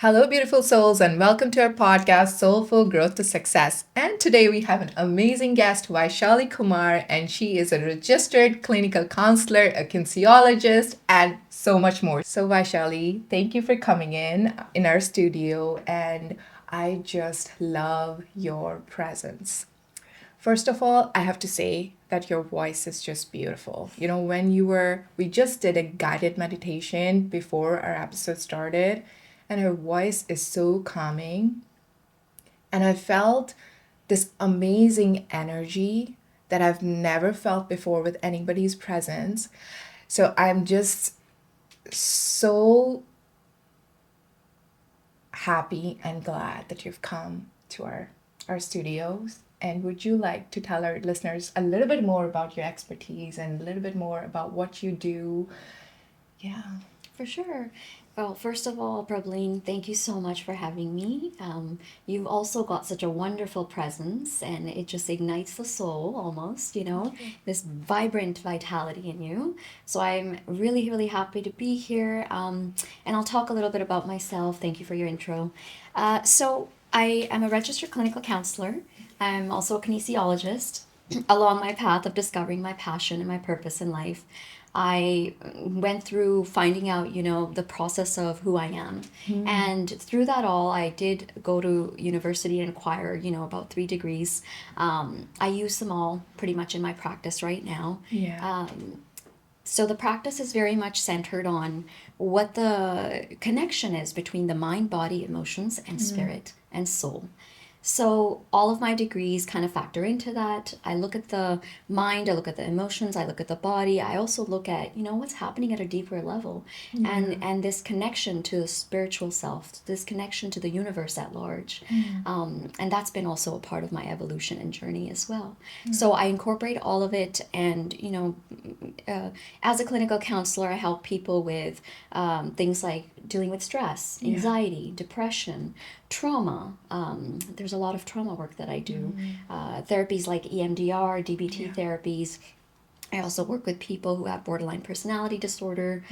Hello, beautiful souls, and welcome to our podcast, Soulful Growth to Success. And today we have an amazing guest, Vaishali Kumar, and she is a registered clinical counselor, a kinesiologist, and so much more. So, Vaishali, thank you for coming in our studio, and I just love your presence. First of all, I have to say that your voice is just beautiful. We just did a guided meditation before our episode started, and her voice is so calming. And I felt this amazing energy that I've never felt before with anybody's presence. So I'm just so happy and glad that you've come to our studios. And would you like to tell our listeners a little bit more about your expertise and a little bit more about what you do? Yeah. For sure. Well, first of all, Prabhleen, thank you so much for having me. You've also got such a wonderful presence, and it just ignites the soul almost, this vibrant vitality in you. So I'm really, really happy to be here. And I'll talk a little bit about myself. Thank you for your intro. So I am a registered clinical counselor. I'm also a kinesiologist along my path of discovering my passion and my purpose in life. I went through finding out, the process of who I am. And through that all, I did go to university and acquire, about 3 degrees. I use them all pretty much in my practice right now. Yeah. So the practice is very much centered on what the connection is between the mind, body, emotions, and spirit and soul. So all of my degrees kind of factor into that. I look at the mind, I look at the emotions, I look at the body. I also look at, what's happening at a deeper level, and this connection to the spiritual self, this connection to the universe at large. And that's been also a part of my evolution and journey as well. So I incorporate all of it, and as a clinical counselor, I help people with things like dealing with stress, anxiety, depression, trauma. There's a lot of trauma work that I do. Therapies like EMDR, DBT therapies. I also work with people who have borderline personality disorder.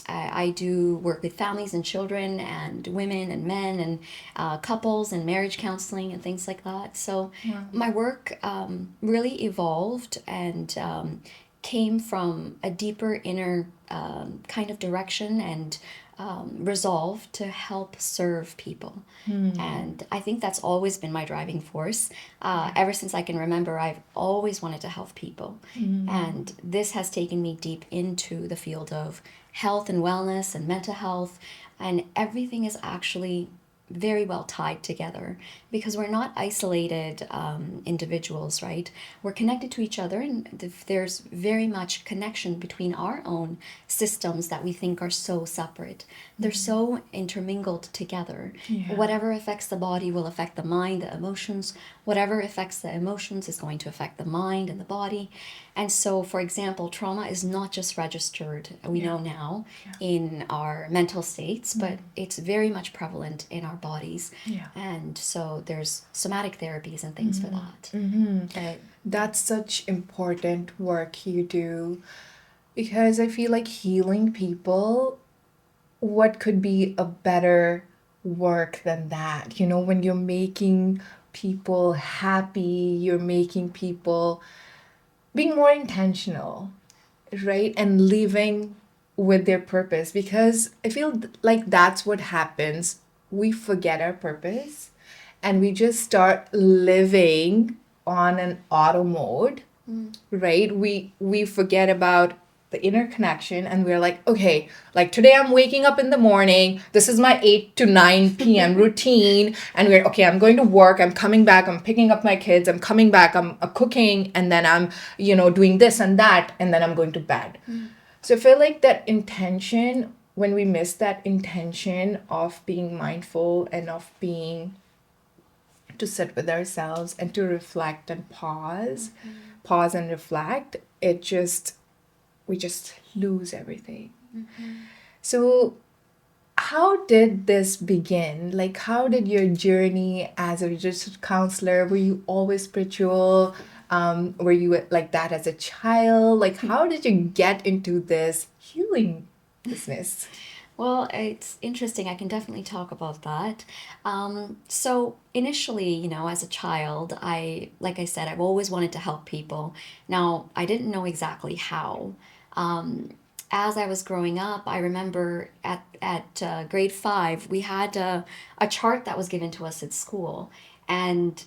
I do work with families and children and women and men and couples and marriage counseling and things like that. So my work really evolved and came from a deeper inner kind of direction and resolve to help serve people. And I think that's always been my driving force. Ever since I can remember, I've always wanted to help people. And this has taken me deep into the field of health and wellness and mental health. And everything is actually very well tied together because we're not isolated individuals, right? We're connected to each other, and there's very much connection between our own systems that we think are so separate. They're so intermingled together. Whatever affects the body will affect the mind, the emotions. Whatever affects the emotions is going to affect the mind and the body. And so, for example, trauma is not just registered, we know now, in our mental states, but it's very much prevalent in our bodies. And so there's somatic therapies and things for that. That's such important work you do, because I feel like healing people, what could be a better work than that? When you're making people happy, you're making people being more intentional, right? And living with their purpose, because I feel like that's what happens. We forget our purpose and we just start living on an auto mode, right? We forget about the inner connection, and we're like, okay, like today I'm waking up in the morning, this is my 8 to 9 p.m. routine, and we're okay, I'm going to work, I'm coming back, I'm picking up my kids, I'm coming back, I'm cooking, and then I'm doing this and that, and then I'm going to bed. So I feel like that intention, when we miss that intention of being mindful and of being to sit with ourselves and to reflect and pause and reflect, we just lose everything. So how did this begin? Like, how did your journey as a registered counselor, were you always spiritual? Were you like that as a child? Like, how did you get into this healing business? Well, it's interesting. I can definitely talk about that. So initially, as a child, like I said, I've always wanted to help people. Now, I didn't know exactly how. Um, as I was growing up, I remember at grade 5, we had a chart that was given to us at school. And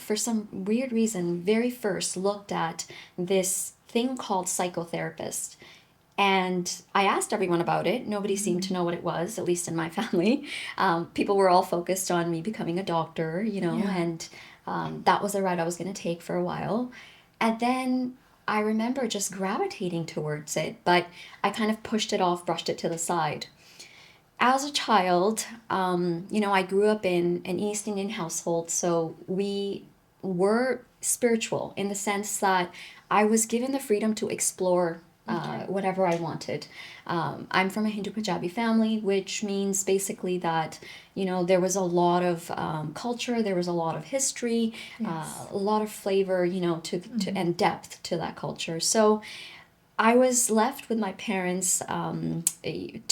for some weird reason, very first looked at this thing called psychotherapist. And I asked everyone about it. Nobody seemed to know what it was, at least in my family. People were all focused on me becoming a doctor, Yeah. and that was the route I was going to take for a while. And then I remember just gravitating towards it, but I kind of pushed it off, brushed it to the side. As a child, I grew up in an East Indian household, so we were spiritual in the sense that I was given the freedom to explore Okay. whatever I wanted. I'm from a Hindu Punjabi family, which means basically that, there was a lot of culture, there was a lot of history, Yes. a lot of flavor, and depth to that culture. So I was left with my parents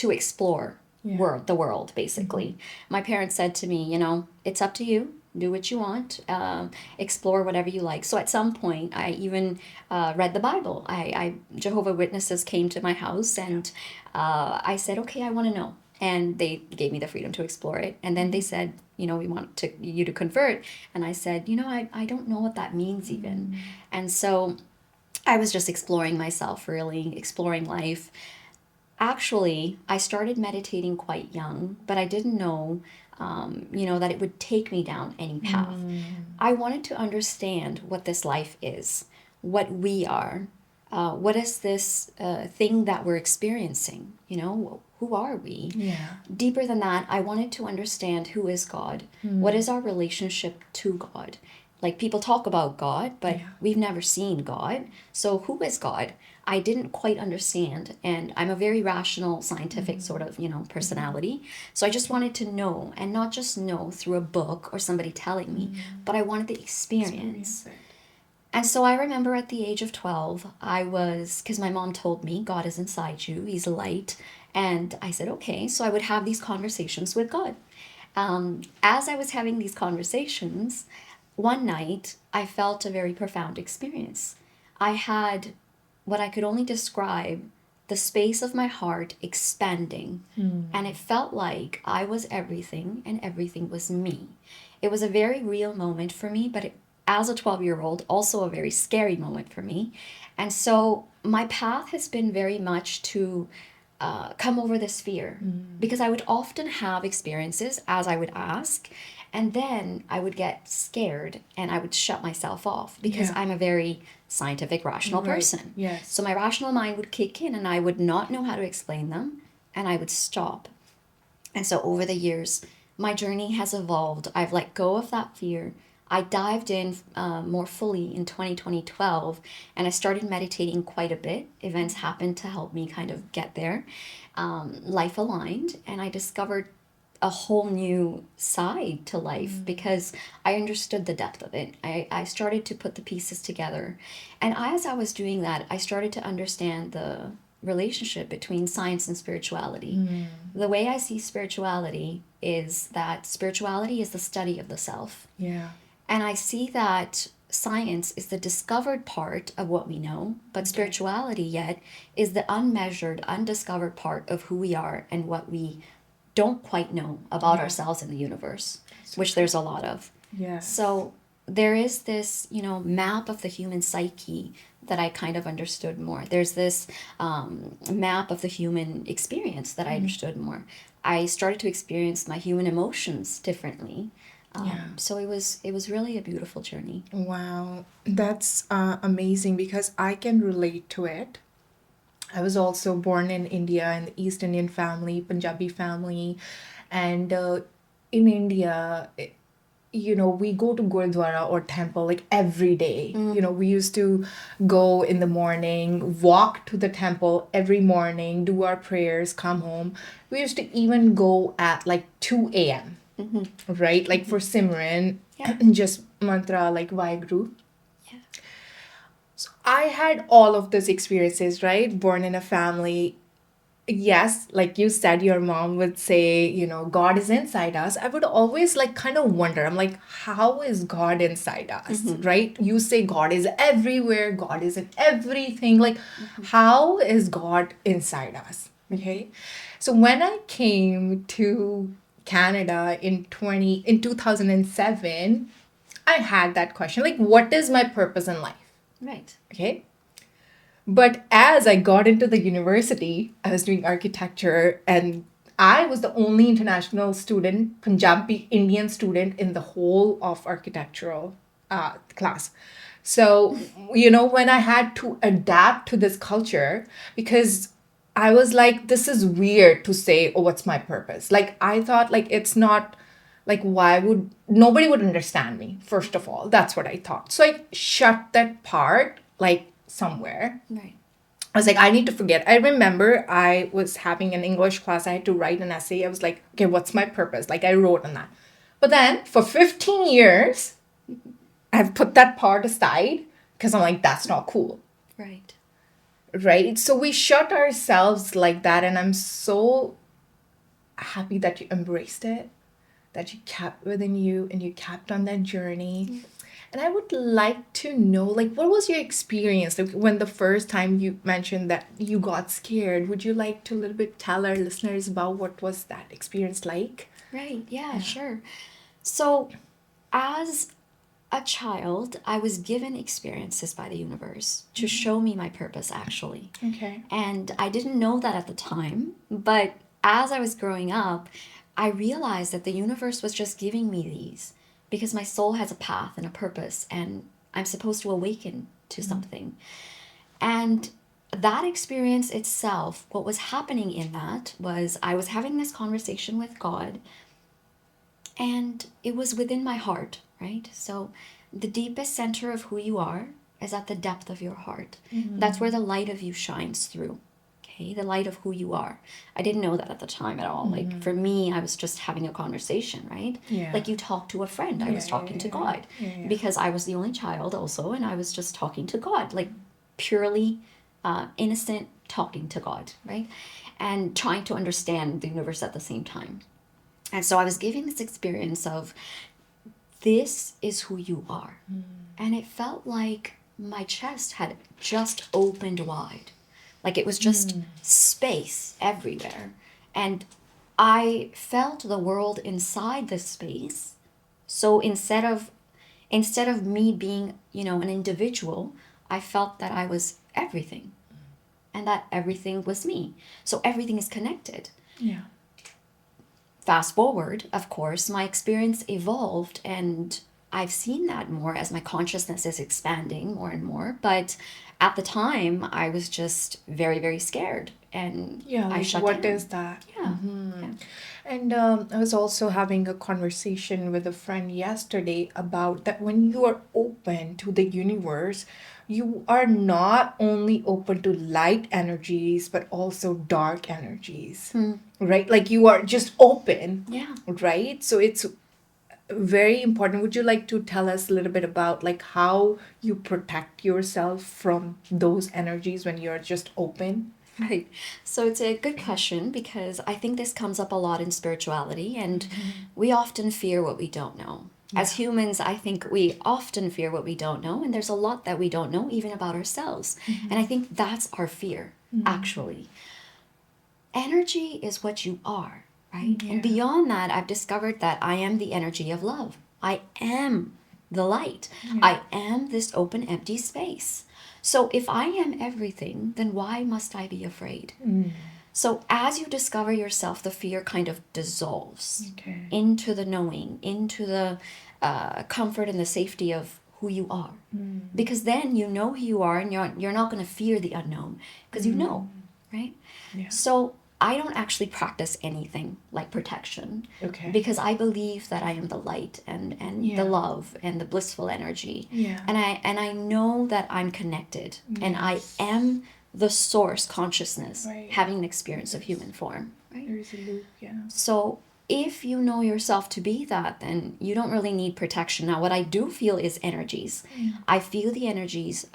to explore Yeah. the world, basically. My parents said to me, it's up to you. Do what you want. Explore whatever you like. So at some point, I even read the Bible. Jehovah Witnesses came to my house, and I said, okay, I want to know. And they gave me the freedom to explore it. And then they said, we want you to convert. And I said, I don't know what that means even. And so I was just exploring myself, really, exploring life. Actually, I started meditating quite young, but I didn't know, that it would take me down any path. I wanted to understand what this life is, what we are, what is this thing that we're experiencing, who are we? Yeah. Deeper than that, I wanted to understand who is God, what is our relationship to God. Like people talk about God, but Yeah. we've never seen God. So who is God? I didn't quite understand, and I'm a very rational, scientific sort of, personality. So I just wanted to know, and not just know through a book or somebody telling me, but I wanted the experience. Experience it. And so I remember at the age of 12, because my mom told me, God is inside you, He's light. And I said, okay. So I would have these conversations with God. As I was having these conversations, one night I felt a very profound experience. I had what I could only describe the space of my heart expanding, and it felt like I was everything and everything was me. It was a very real moment for me, but as a 12-year-old, also a very scary moment for me. And so my path has been very much to come over this fear, because I would often have experiences as I would ask, and then I would get scared and I would shut myself off because Yeah. I'm a very scientific, rational Right. person. Yes. So my rational mind would kick in and I would not know how to explain them, and I would stop. And so over the years, my journey has evolved. I've let go of that fear. I dived in more fully in 2012, and I started meditating quite a bit. Events happened to help me kind of get there. Life aligned, and I discovered a whole new side to life because I understood the depth of it. I started to put the pieces together. And as I was doing that, I started to understand the relationship between science and spirituality. The way I see spirituality is that spirituality is the study of the self. Yeah. And I see that science is the discovered part of what we know, but spirituality yet is the unmeasured, undiscovered part of who we are and what we don't quite know about Yeah. ourselves in the universe, So which there's a lot of. Yes. So there is this, map of the human psyche that I kind of understood more. There's this map of the human experience that I understood more. I started to experience my human emotions differently. Yeah. So it was really a beautiful journey. Wow, that's amazing because I can relate to it. I was also born in India in the East Indian family, Punjabi family, and in India, we go to Gurdwara or temple like every day. We used to go in the morning, walk to the temple every morning, do our prayers, come home. We used to even go at like 2 a.m., right? Like for Simran, Yeah. just mantra like Vaheguru. Yeah. So I had all of those experiences, right? Born in a family. yes, like you said, your mom would say, God is inside us. I would always like kind of wonder, I'm like, how is God inside us, right? You say God is everywhere, God is in everything. Like, how is God inside us? Okay. So when I came to Canada in 2007, I had that question, like, what is my purpose in life? Right. Okay. But as I got into the university, I was doing architecture, and I was the only international student, Punjabi Indian student in the whole of architectural class. So, when I had to adapt to this culture, because I was like, this is weird to say, oh, what's my purpose? Like, I thought, like, it's not, like, why would nobody would understand me, first of all. That's what I thought. So I shut that part, like, somewhere. Right. I was like, I need to forget. I remember I was having an English class. I had to write an essay. I was like, okay, what's my purpose? Like, I wrote on that. But then for 15 years, I've put that part aside because I'm like, that's not cool. Right. Right? So we shut ourselves like that. And I'm so happy that you embraced it, that you kept within you and you kept on that journey. And I would like to know, like, what was your experience, like, when the first time you mentioned that you got scared? Would you like to a little bit tell our listeners about what was that experience like? Right. Yeah, sure. So, as a child, I was given experiences by the universe to show me my purpose, actually. Okay. And I didn't know that at the time, but as I was growing up, I realized that the universe was just giving me these because my soul has a path and a purpose, and I'm supposed to awaken to something. And that experience itself, what was happening in that was I was having this conversation with God, and it was within my heart, right? So the deepest center of who you are is at the depth of your heart. That's where the light of you shines through. Okay, the light of who you are. I didn't know that at the time at all. Like for me, I was just having a conversation, right? Yeah. Like you talk to a friend. I was talking to God because I was the only child also, and I was just talking to God, like purely innocent talking to God, right? And trying to understand the universe at the same time. And so I was giving this experience of this is who you are. And it felt like my chest had just opened wide. Like it was just space everywhere. And I felt the world inside the space. So instead of me being, an individual, I felt that I was everything and that everything was me. So everything is connected. Yeah. Fast forward, of course, my experience evolved, and I've seen that more as my consciousness is expanding more and more. But at the time, I was just very, very scared, and Yeah, I like, shut what down. is that? Yeah. Yeah. And I was also having a conversation with a friend yesterday about that when you are open to the universe, you are not only open to light energies, but also dark energies, right? Like you are just open, Yeah. right? So it's very important. Would you like to tell us a little bit about like how you protect yourself from those energies when you're just open? Right. So it's a good question because I think this comes up a lot in spirituality, and we often fear what we don't know. As humans, I think we often fear what we don't know, and there's a lot that we don't know even about ourselves. And I think that's our fear, actually. Energy is what you are, right? And beyond that, I've discovered that I am the energy of love. I am the light. I am this open, empty space. So if I am everything, then why must I be afraid? So as you discover yourself, the fear kind of dissolves Okay. into the knowing, into the comfort and the safety of who you are. Because then you know who you are, and you're not going to fear the unknown because you know, right? Yeah. So I don't actually practice anything like protection Okay. because I believe that I am the light and Yeah. the love and the blissful energy. Yeah. And I know that I'm connected and I am the source consciousness Right. having an experience of human form, right? There is a loop, yeah. So if you know yourself to be that, then you don't really need protection. Now, what I do feel is energies. I feel the energies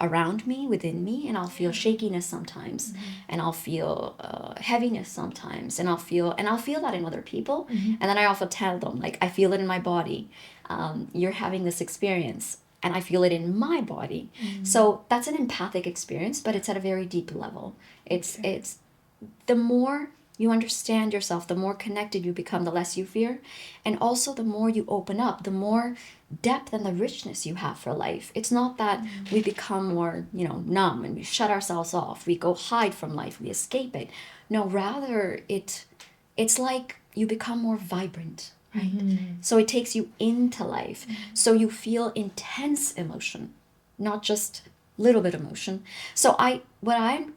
around me, within me, and I'll feel shakiness sometimes, and I'll feel heaviness sometimes, and I'll feel that in other people, and then I often tell them, like, I feel it in my body. You're having this experience, and I feel it in my body. So that's an empathic experience, but it's at a very deep level. It's the more you understand yourself, the more connected you become, the less you fear. And also, the more you open up, the more depth and the richness you have for life. It's not that we become more, numb and we shut ourselves off. We go hide from life. We escape it. No, rather, it's like you become more vibrant, right? So it takes you into life. So you feel intense emotion, not just little bit emotion. So what I'm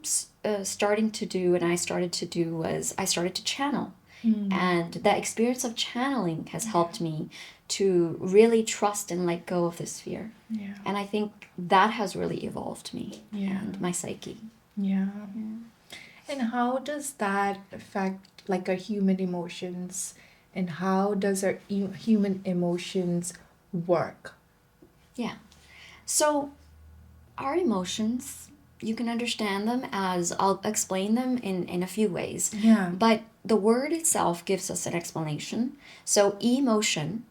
starting to do, and I started to do, was I started to channel. And that experience of channeling has helped me to really trust and let go of this fear. Yeah. And I think that has really evolved me and my psyche. Yeah. And how does that affect like our human emotions, and how does our human emotions work? Yeah. So our emotions, you can understand them as, I'll explain them in a few ways. Yeah. But the word itself gives us an explanation. So emotion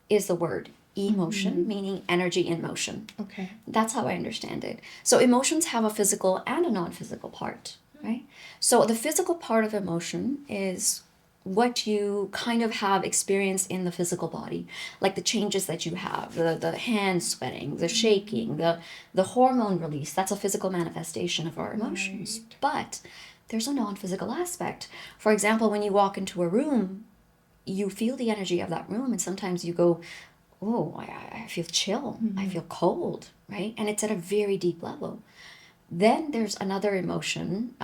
is the word. Emotion, meaning energy in motion. Okay. That's how I understand it. So emotions have a physical and a non-physical part, right? So the physical part of emotion is what you kind of have experienced in the physical body, like the changes that you have, the hands sweating, the shaking, the hormone release. That's a physical manifestation of our emotions. Right. But there's a non-physical aspect. For example, when you walk into a room, you feel the energy of that room, and sometimes you go, oh, I feel chill, I feel cold, right? And it's at a very deep level. Then there's another emotion,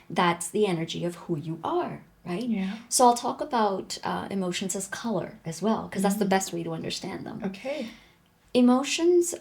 that's the energy of who you are, right? Yeah. So I'll talk about emotions as color as well, because that's the best way to understand them. Okay. Emotions,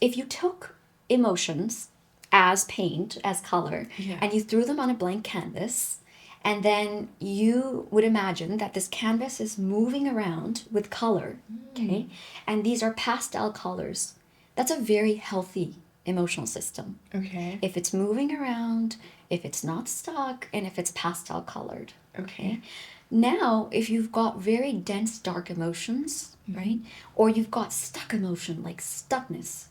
if you took emotions as paint, as color, Yeah. and you threw them on a blank canvas, and then you would imagine that this canvas is moving around with color, okay? And these are pastel colors. That's a very healthy emotional system. Okay. If it's moving around, if it's not stuck, and if it's pastel colored. Okay. Now, if you've got very dense, dark emotions, right? Or you've got stuck emotion, like stuckness,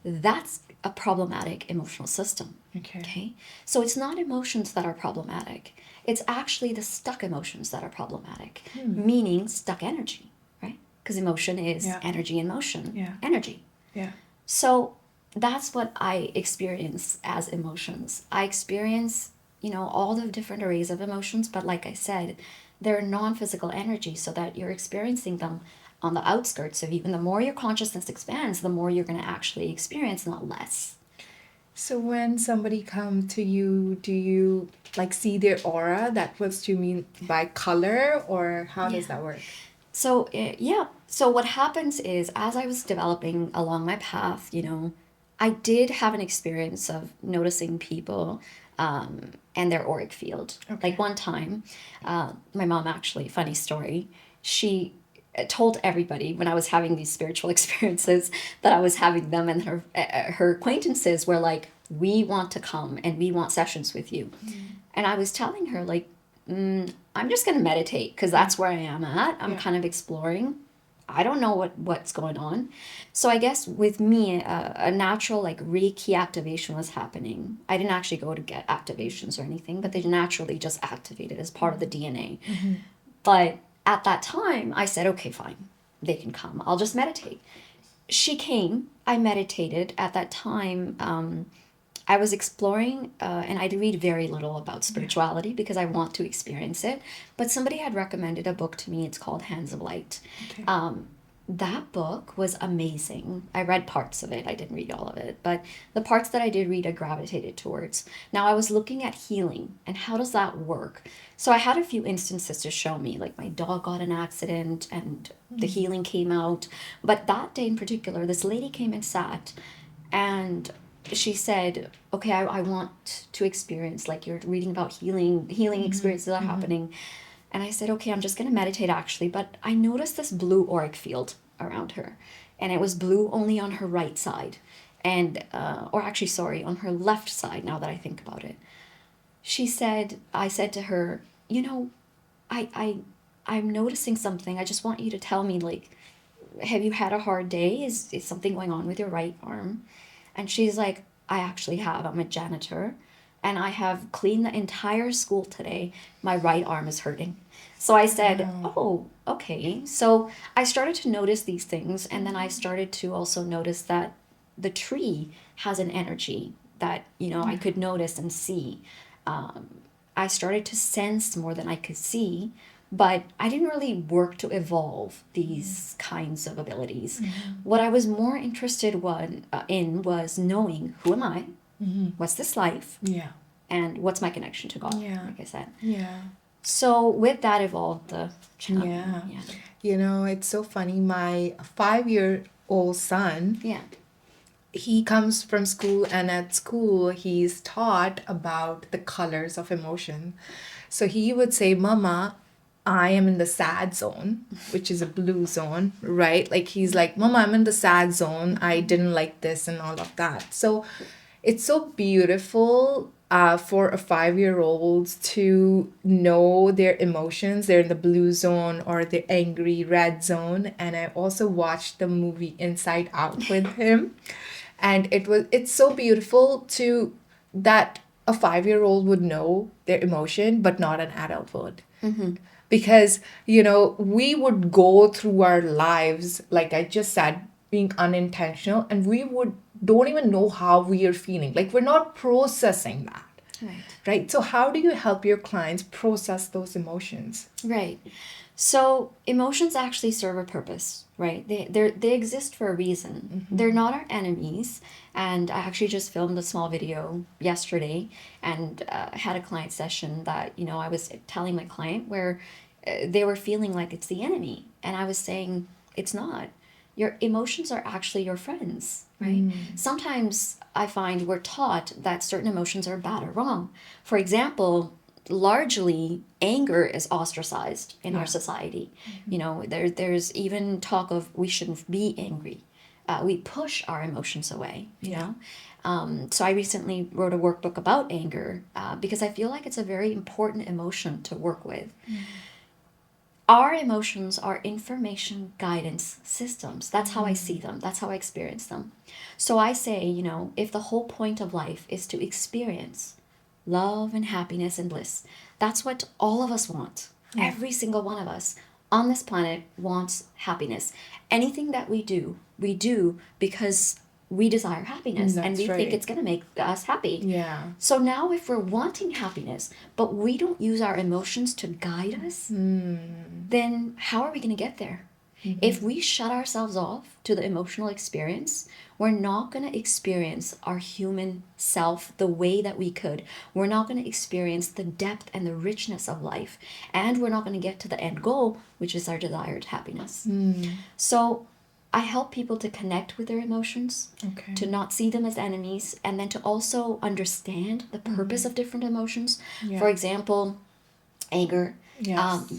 that's a problematic emotional system. Okay. So it's not emotions that are problematic. It's actually the stuck emotions that are problematic, meaning stuck energy, right? Because emotion is energy in motion. Yeah. Energy. Yeah. So that's what I experience as emotions. I experience, all the different arrays of emotions, but like I said, they're non-physical energy, so that you're experiencing them on the outskirts of you. And the more your consciousness expands, the more you're going to actually experience, not less. So when somebody come to you, do you like see their aura? That was to mean by color, or how does that work? So, So what happens is, as I was developing along my path, I did have an experience of noticing people and their auric field. Okay. Like one time, my mom, actually, funny story, she told everybody when I was having these spiritual experiences that I was having them, and her acquaintances were like, we want to come and we want sessions with you. And I was telling her, like, I'm just going to meditate, because that's where I am at. I'm kind of exploring. I don't know what's going on. So I guess with me, a natural like Reiki activation was happening. I didn't actually go to get activations or anything, but they naturally just activated as part of the DNA. But at that time, I said, okay, fine, they can come. I'll just meditate. She came. I meditated. At that time, I was exploring, and I read very little about spirituality because I want to experience it. But somebody had recommended a book to me. It's called Hands of Light. Okay. That book was amazing. I read parts of it. I didn't read all of it. But the parts that I did read, I gravitated towards. Now, I was looking at healing and how does that work? So I had a few instances to show me. Like my dog got in an accident and the healing came out. But that day in particular, this lady came and sat, and she said, okay, I want to experience, like you're reading about healing experiences that are happening. And I said, okay, I'm just going to meditate actually. But I noticed this blue auric field around her. And it was blue only on her right side. And, or actually, sorry, on her left side, now that I think about it. I said to her, I, I, I'm noticing something. I just want you to tell me, like, have you had a hard day? Is something going on with your right arm? And she's like, I actually have. I'm a janitor and I have cleaned the entire school today. My right arm is hurting. So I said, Wow. oh, okay. So I started to notice these things. And then I started to also notice that the tree has an energy that, I could notice and see. I started to sense more than I could see, but I didn't really work to evolve these kinds of abilities. What I was more interested in was knowing, who am I? What's this life? Yeah. And what's my connection to God, Yeah. like I said. Yeah. So with that evolved the channel. Yeah. Yeah. It's so funny. My 5-year-old son, Yeah. he comes from school, and at school he's taught about the colors of emotion. So he would say, Mama, I am in the sad zone, which is a blue zone, right? Like he's like, Mama, I'm in the sad zone. I didn't like this and all of that. So it's so beautiful for a 5-year-old to know their emotions. They're in the blue zone or the angry red zone. And I also watched the movie Inside Out with him. And it's so beautiful to that a 5-year-old would know their emotion, but not an adult would. Because, we would go through our lives, like I just said, being unintentional, and we would don't even know how we are feeling. Like we're not processing that. Right. Right? So how do you help your clients process those emotions? Right. So emotions actually serve a purpose, right? They exist for a reason. They're not our enemies. And I actually just filmed a small video yesterday and had a client session that, I was telling my client where they were feeling like it's the enemy. And I was saying, it's not. Your emotions are actually your friends, right? Sometimes I find we're taught that certain emotions are bad or wrong. For example, largely anger is ostracized in our society. There's even talk of we shouldn't be angry. We push our emotions away, you know. So I recently wrote a workbook about anger because I feel like it's a very important emotion to work with. Our emotions are information guidance systems. That's how I see them. That's how I experience them. So I say, if the whole point of life is to experience love and happiness and bliss, that's what all of us want. Every single one of us on this planet wants happiness. Anything that we do because we desire happiness and we think it's going to make us happy. Yeah. So now if we're wanting happiness, but we don't use our emotions to guide us, then how are we going to get there? If we shut ourselves off to the emotional experience, we're not going to experience our human self the way that we could. We're not going to experience the depth and the richness of life. And we're not going to get to the end goal, which is our desired happiness. So I help people to connect with their emotions, to not see them as enemies, and then to also understand the purpose of different emotions. For example, anger.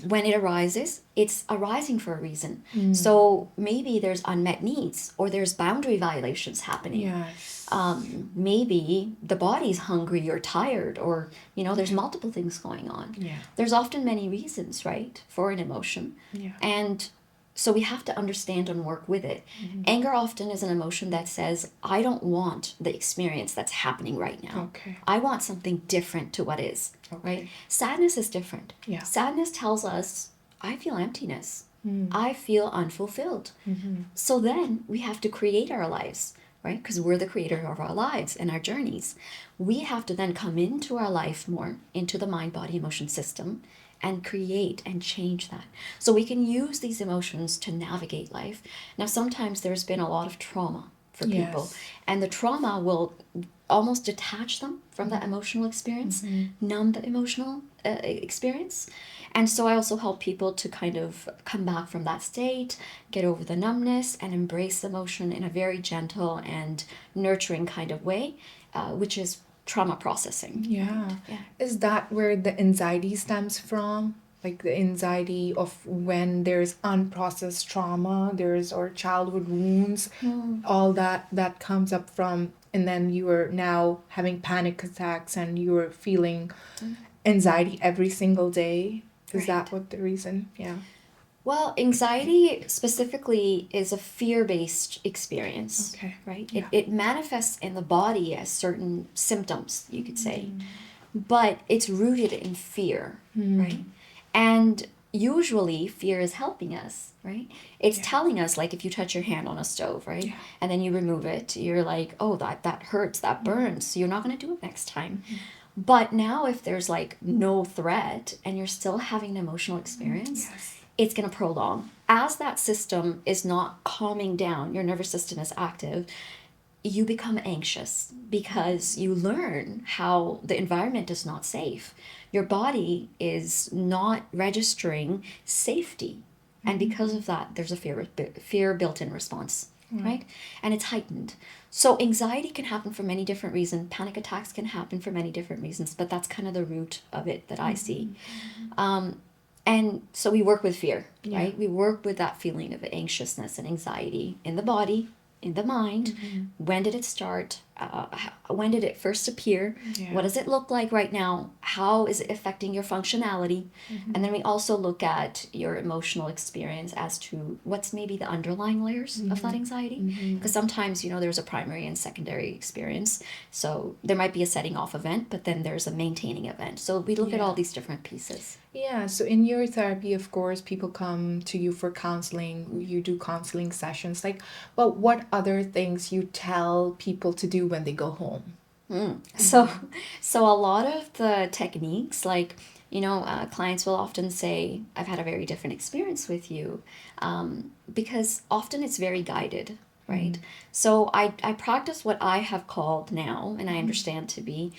When it arises, it's arising for a reason. So maybe there's unmet needs or there's boundary violations happening. Maybe the body's hungry or tired or, there's multiple things going on. There's often many reasons, right, for an emotion. And so we have to understand and work with it. Anger often is an emotion that says, I don't want the experience that's happening right now. I want something different to what is, right? Sadness is different. Sadness tells us, I feel emptiness. I feel unfulfilled. So then we have to create our lives, right? Because we're the creator of our lives and our journeys. We have to then come into our life more, into the mind, body, emotion system, and create and change that. So we can use these emotions to navigate life. Now, sometimes there's been a lot of trauma for people, and the trauma will almost detach them from that emotional experience, numb the emotional experience. And so I also help people to kind of come back from that state, get over the numbness, and embrace emotion in a very gentle and nurturing kind of way, which is trauma processing. Is that where the anxiety stems from? like the anxiety of when there's unprocessed trauma, there's or childhood wounds, all that comes up from, and then you are now having panic attacks and you are feeling anxiety every single day. Is that Right. what the reason? Yeah. Well, anxiety specifically is a fear-based experience, Okay. right? Yeah. It manifests in the body as certain symptoms, you could say, but it's rooted in fear, right? And usually fear is helping us, right? It's Yes. telling us, like, if you touch your hand on a stove, right? Yeah. And then you remove it, you're like, oh, that hurts, that burns, so you're not going to do it next time. But now if there's like no threat and you're still having an emotional experience, Yes. it's going to prolong. As that system is not calming down, your nervous system is active, you become anxious because you learn how the environment is not safe. Your body is not registering safety. And because of that, there's a fear built-in response, right? And it's heightened. So anxiety can happen for many different reasons. Panic attacks can happen for many different reasons, but that's kind of the root of it that I see. And so we work with fear, right? We work with that feeling of anxiousness and anxiety in the body, in the mind. When did it start? When did it first appear? Yeah. What does it look like right now? How is it affecting your functionality? And then we also look at your emotional experience as to what's maybe the underlying layers of that anxiety. Because sometimes, there's a primary and secondary experience. So there might be a setting off event, but then there's a maintaining event. So we look at all these different pieces. Yeah, so in your therapy, of course, people come to you for counseling. You do counseling sessions. Like, but what other things you tell people to do when they go home? So a lot of the techniques, like, clients will often say, I've had a very different experience with you, because often it's very guided, right? So I practice what I have called now, and I understand to be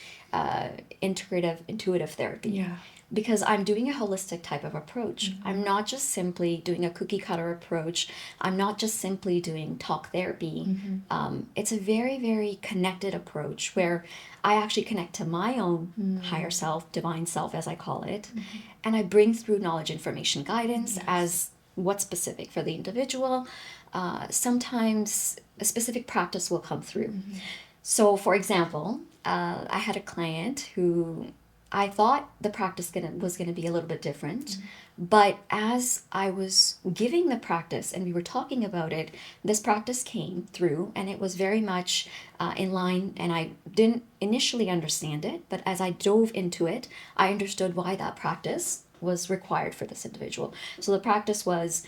integrative, intuitive therapy. Yeah. Because I'm doing a holistic type of approach. I'm not just simply doing a cookie cutter approach. I'm not just simply doing talk therapy. It's a very, very connected approach where I actually connect to my own higher self, divine self, as I call it, and I bring through knowledge, information, guidance as what's specific for the individual. Sometimes a specific practice will come through. So, for example, I had a client who I thought the practice was gonna be a little bit different, but as I was giving the practice and we were talking about it, this practice came through and it was very much in line. And I didn't initially understand it, but as I dove into it, I understood why that practice was required for this individual. So the practice was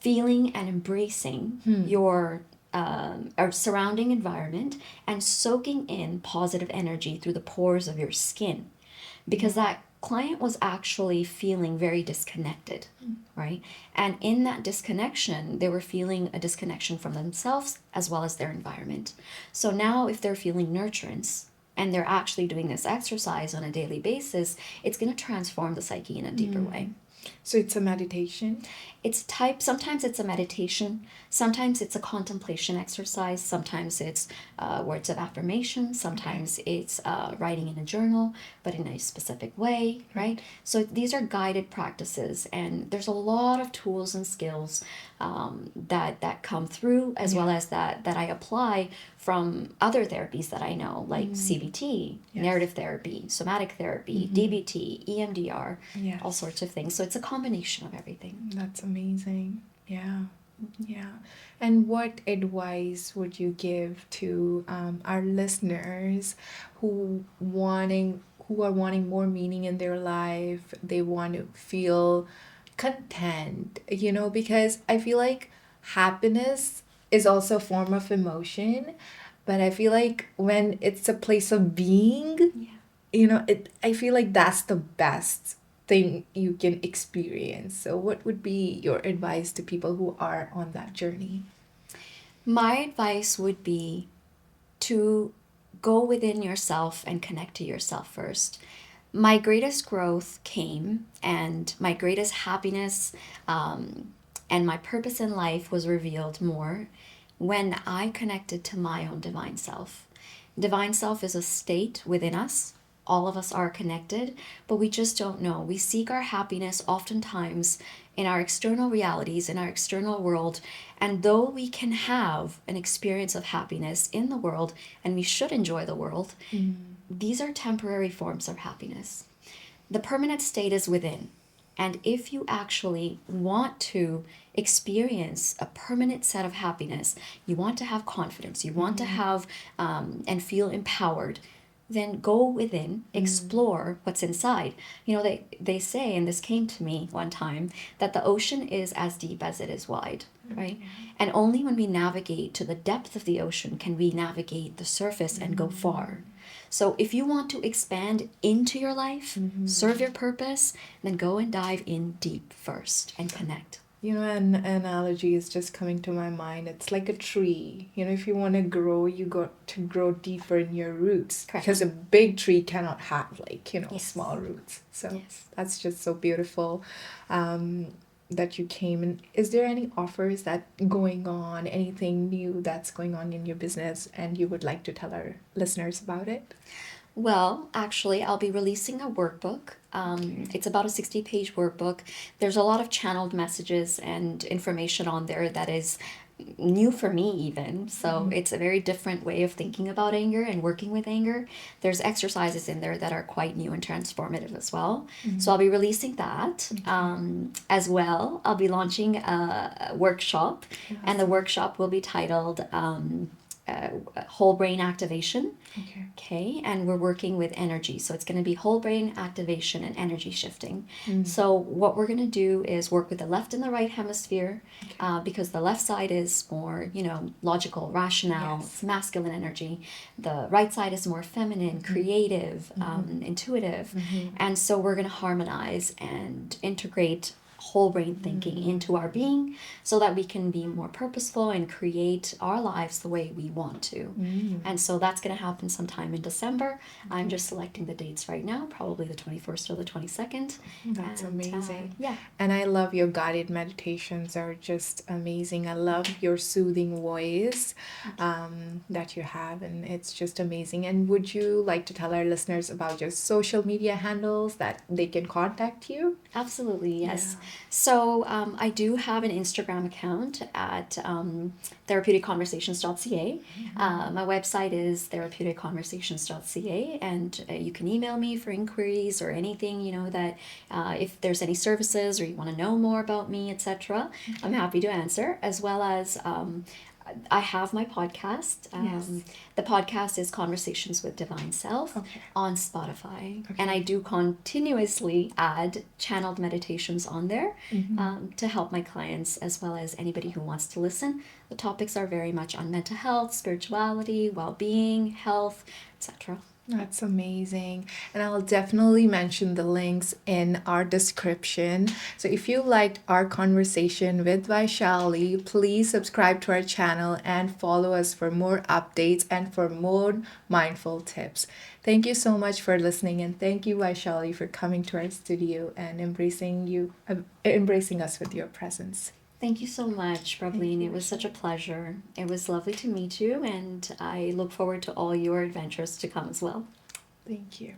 feeling and embracing your our surrounding environment and soaking in positive energy through the pores of your skin, because that client was actually feeling very disconnected, right? And in that disconnection, they were feeling a disconnection from themselves as well as their environment. So now, if they're feeling nurturance and they're actually doing this exercise on a daily basis, it's going to transform the psyche in a deeper way. So it's a meditation? Sometimes it's a meditation, sometimes it's a contemplation exercise, sometimes it's words of affirmation, sometimes it's writing in a journal, but in a specific way, right? So these are guided practices, and there's a lot of tools and skills that come through, as well as that I apply from other therapies that I know, like CBT, narrative therapy, somatic therapy, DBT, EMDR, all sorts of things. So it's a combination of everything. That's amazing. Yeah. Yeah. And what advice would you give to our listeners who are wanting more meaning in their life? They want to feel content, because I feel like happiness is also a form of emotion, but I feel like when it's a place of being, I feel like that's the best thing you can experience. So what would be your advice to people who are on that journey? My advice would be to go within yourself and connect to yourself first. My greatest growth came, and my greatest happiness and my purpose in life was revealed more when I connected to my own divine self. Divine self is a state within us. all of us are connected, but we just don't know. We seek our happiness oftentimes in our external realities, in our external world. And though we can have an experience of happiness in the world, and we should enjoy the world, these are temporary forms of happiness. The permanent state is within. And if you actually want to experience a permanent set of happiness, you want to have confidence, you want to have and feel empowered, then go within, explore what's inside. You know, they say, and this came to me one time, that the ocean is as deep as it is wide, right? And only when we navigate to the depth of the ocean can we navigate the surface and go far. So if you want to expand into your life, serve your purpose, then go and dive in deep first and connect. You know, an analogy is just coming to my mind. It's like a tree. You know, if you want to grow, you got to grow deeper in your roots. Correct. Because a big tree cannot have, like, you know, Yes. small roots. So Yes. that's just so beautiful that you came. And is there any offers that going on, anything new that's going on in your business and you would like to tell our listeners about it? Well, actually, I'll be releasing a workbook. It's about a 60-page workbook. There's a lot of channeled messages and information on there that is new for me, even. So it's a very different way of thinking about anger and working with anger. There's exercises in there that are quite new and transformative as well. So I'll be releasing that. As well, I'll be launching a workshop, and the workshop will be titled Whole Brain Activation. Okay. Okay, and we're working with energy. So it's going to be whole brain activation and energy shifting. So what we're going to do is work with the left and the right hemisphere, because the left side is more, you know, logical, rational, it's masculine energy. The right side is more feminine, creative, intuitive. And so we're going to harmonize and integrate whole brain thinking into our being so that we can be more purposeful and create our lives the way we want to. And so that's going to happen sometime in December. I'm just selecting the dates right now, probably the 21st or the 22nd. That's And, amazing. yeah. And I love your guided meditations are just amazing. I love your soothing voice that you have, and it's just amazing. And would you like to tell our listeners about your social media handles that they can contact you? Absolutely, yes. So I do have an Instagram account at therapeuticconversations.ca. My website is therapeuticconversations.ca, and you can email me for inquiries or anything, you know, that if there's any services or you want to know more about me, etc. I'm happy to answer, as well as I have my podcast. The podcast is Conversations with Divine Self on Spotify. And I do continuously add channeled meditations on there to help my clients as well as anybody who wants to listen. The topics are very much on mental health, spirituality, well-being, health, etc. That's amazing. And I'll definitely mention the links in our description. So if you liked our conversation with Vaishali, please subscribe to our channel and follow us for more updates and for more mindful tips. Thank you so much for listening, and thank you, Vaishali, for coming to our studio and embracing us with your presence. Thank you so much, Prabhleen. It was such a pleasure. It was lovely to meet you, and I look forward to all your adventures to come as well. Thank you.